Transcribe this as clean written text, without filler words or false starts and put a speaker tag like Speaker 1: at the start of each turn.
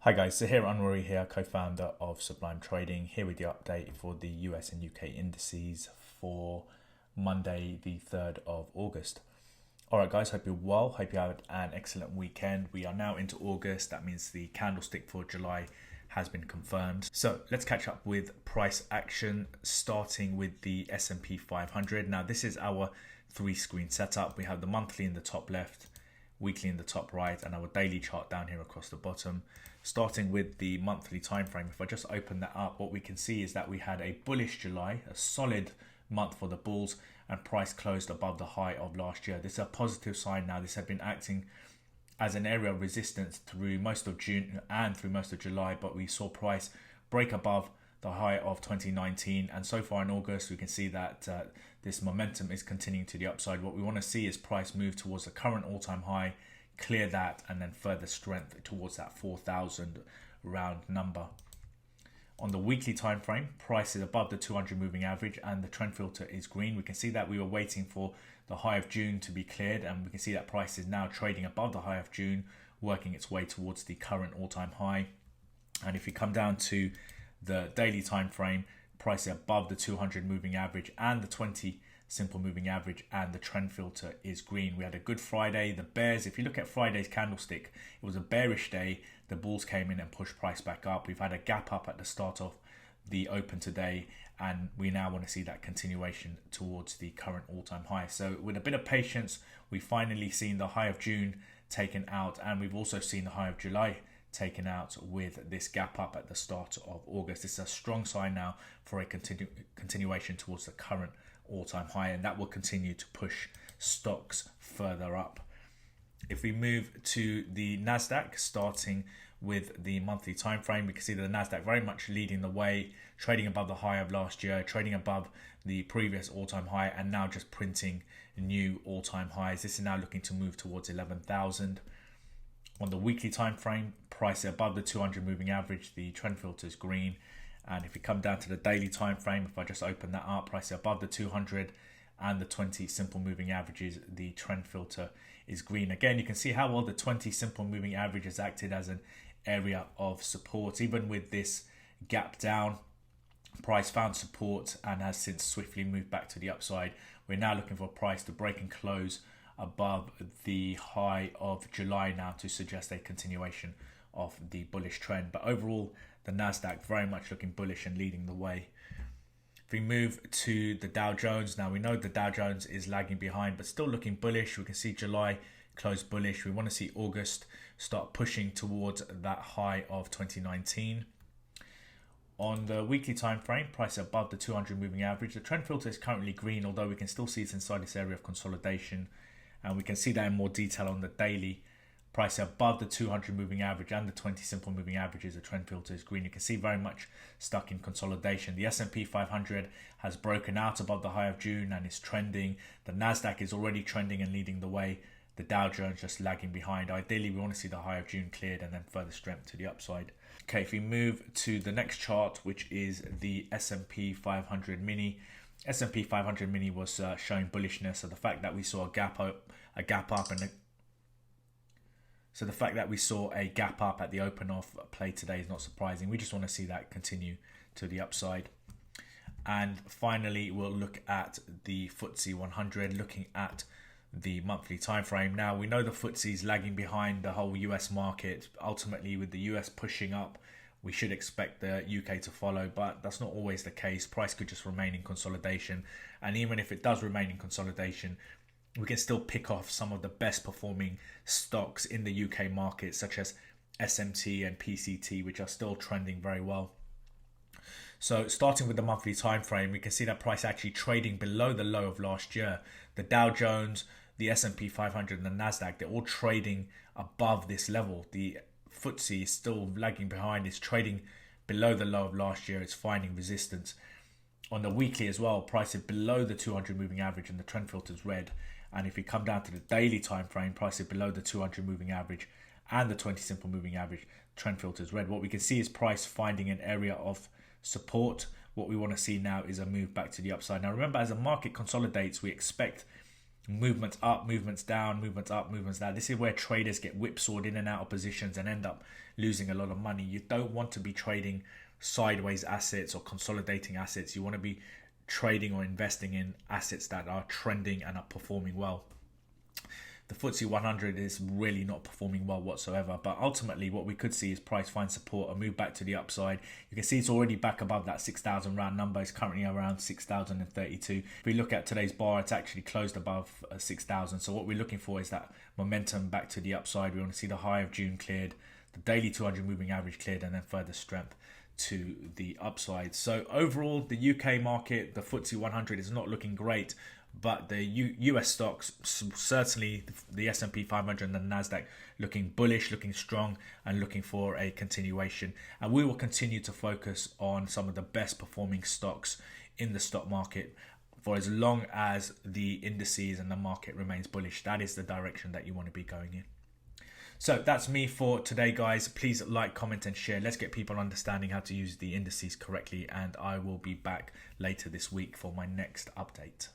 Speaker 1: Hi guys, so here Anwari here, co-founder of Sublime Trading, here with the update for the US and UK indices for Monday the 3rd of August. Alright guys, hope you're well, hope you had an excellent weekend. We are now into August, that means the candlestick for July has been confirmed. So let's catch up with price action, starting with the S&P 500. Now this is our 3-screen setup. We have the monthly in the top left, weekly in the top right, and our daily chart down here across the bottom. Starting with the monthly time frame, if I just open that up, what we can see is that we had a bullish July, a solid month for the bulls, and price closed above the high of last year. This is a positive sign now. This had been acting as an area of resistance through most of June and through most of July, but we saw price break above the high of 2019, and so far in August we can see that this momentum is continuing to the upside. What we want to see is price move towards the current all-time high, clear that, and then further strength towards that 4,000 round number. On the weekly time frame, price is above the 200 moving average and the trend filter is green. We can see that we were waiting for the high of June to be cleared, and we can see that price is now trading above the high of June, working its way towards the current all-time high. And if you come down to the daily time frame, price is above the 200 moving average and the 20 simple moving average, and the trend filter is green. We had a good Friday. The bears, if you look at Friday's candlestick, it was a bearish day. The bulls came in and pushed price back up. We've had a gap up at the start of the open today, and we now want to see that continuation towards the current all-time high. So with a bit of patience, we've finally seen the high of June taken out, and we've also seen the high of July taken out with this gap up at the start of August. This is a strong sign now for a continuation towards the current all-time high, and that will continue to push stocks further up. If we move to the Nasdaq, starting with the monthly time frame, we can see that the Nasdaq very much leading the way, trading above the high of last year, trading above the previous all-time high, and now just printing new all-time highs. This is now looking to move towards 11,000. On the weekly time frame, price above the 200 moving average, the trend filter is green. And if we come down to the daily time frame, if I just open that up, price above the 200 and the 20 simple moving averages, the trend filter is green. Again, you can see how well the 20 simple moving average has acted as an area of support. Even with this gap down, price found support and has since swiftly moved back to the upside. We're now looking for price to break and close above the high of July now to suggest a continuation of the bullish trend. But overall, the Nasdaq very much looking bullish and leading the way. If we move to the Dow Jones, now we know the Dow Jones is lagging behind, but still looking bullish. We can see July close bullish. We want to see August start pushing towards that high of 2019. On the weekly time frame, price above the 200 moving average. The trend filter is currently green, although we can still see it's inside this area of consolidation. And we can see that in more detail on the daily. Price above the 200 moving average and the 20 simple moving averages, the trend filter is green. You can see very much stuck in consolidation. The S&P 500 has broken out above the high of June and is trending. The Nasdaq is already trending and leading the way. The Dow Jones just lagging behind. Ideally, we want to see the high of June cleared and then further strength to the upside. Okay, if we move to the next chart, which is the S&P 500 mini. S&P 500 mini was showing bullishness. So the fact that we saw a gap up and So the fact that we saw a gap up at the open of play today is not surprising. We just want to see that continue to the upside. And finally, we'll look at the Ftse 100, looking at the monthly time frame. Now, we know the Ftse is lagging behind the whole US market. Ultimately, with the US pushing up, we should expect the UK to follow, but that's not always the case. Price could just remain in consolidation. And even if it does remain in consolidation, we can still pick off some of the best performing stocks in the UK market, such as SMT and PCT, which are still trending very well. So starting with the monthly time frame, we can see that price actually trading below the low of last year. The Dow Jones, the S&P 500 and the Nasdaq, they're all trading above this level. The Ftse is still lagging behind. It's trading below the low of last year. It's finding resistance. On the weekly as well, price is below the 200 moving average and the trend filter is red. And if we come down to the daily time frame, price is below the 200 moving average and the 20 simple moving average, trend filter is red. What we can see is price finding an area of support. What we want to see now is a move back to the upside. Now remember, as the market consolidates, we expect movements up, movements down, movements up, movements down. This is where traders get whipsawed in and out of positions and end up losing a lot of money. You don't want to be trading sideways assets or consolidating assets. You want to be trading or investing in assets that are trending and are performing well. The Ftse 100 is really not performing well whatsoever, but ultimately what we could see is price find support and move back to the upside. You can see it's already back above that 6,000 round number. It's currently around 6,032. If we look at today's bar, it's actually closed above 6,000. So what we're looking for is that momentum back to the upside. We want to see the high of June cleared, the daily 200 moving average cleared, and then further strength to the upside. So overall, the UK market, the Ftse 100 is not looking great, but the US stocks, certainly the S&P 500 and the Nasdaq, looking bullish, looking strong, and looking for a continuation. And we will continue to focus on some of the best performing stocks in the stock market for as long as the indices and the market remains bullish. That is the direction that you want to be going in. So that's me for today, guys. Please like, comment, and share. Let's get people understanding how to use the indices correctly, and I will be back later this week for my next update.